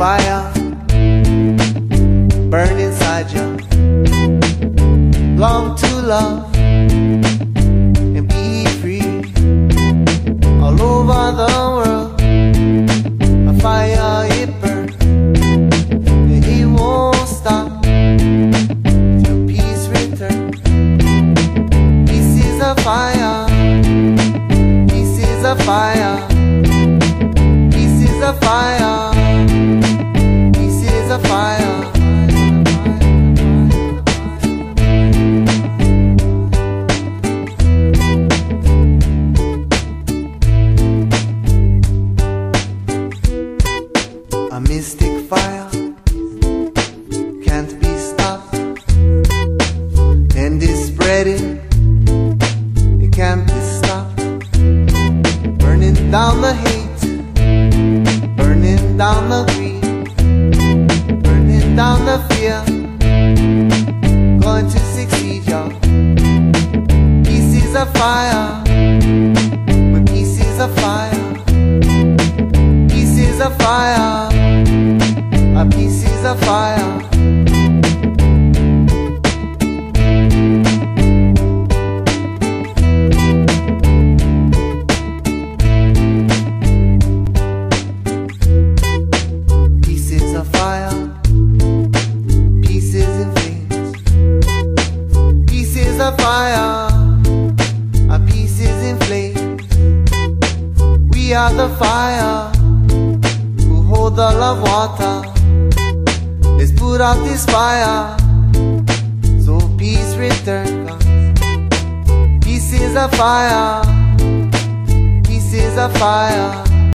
fire burn inside you. Long to love and be free. All over the world, a fire it burns, and it won't stop till peace returns. Peace is a fire. Peace is a fire. Peace is a fire. Peace is a fire. A mystic fire can't be stopped, and it's spreading, it can't be stopped. Burning down the hate, burning down the greed, burning down the fear. Going to succeed, y'all. Peace is a fire, but peace is a fire. Peace is a fire. A peace is a fire. Peace is a fire. Peace is in flames. Peace is a fire. A peace is in flames. We are the fire who hold the love water. Let's put out this fire so peace return comes. Peace is a fire. Peace is a fire.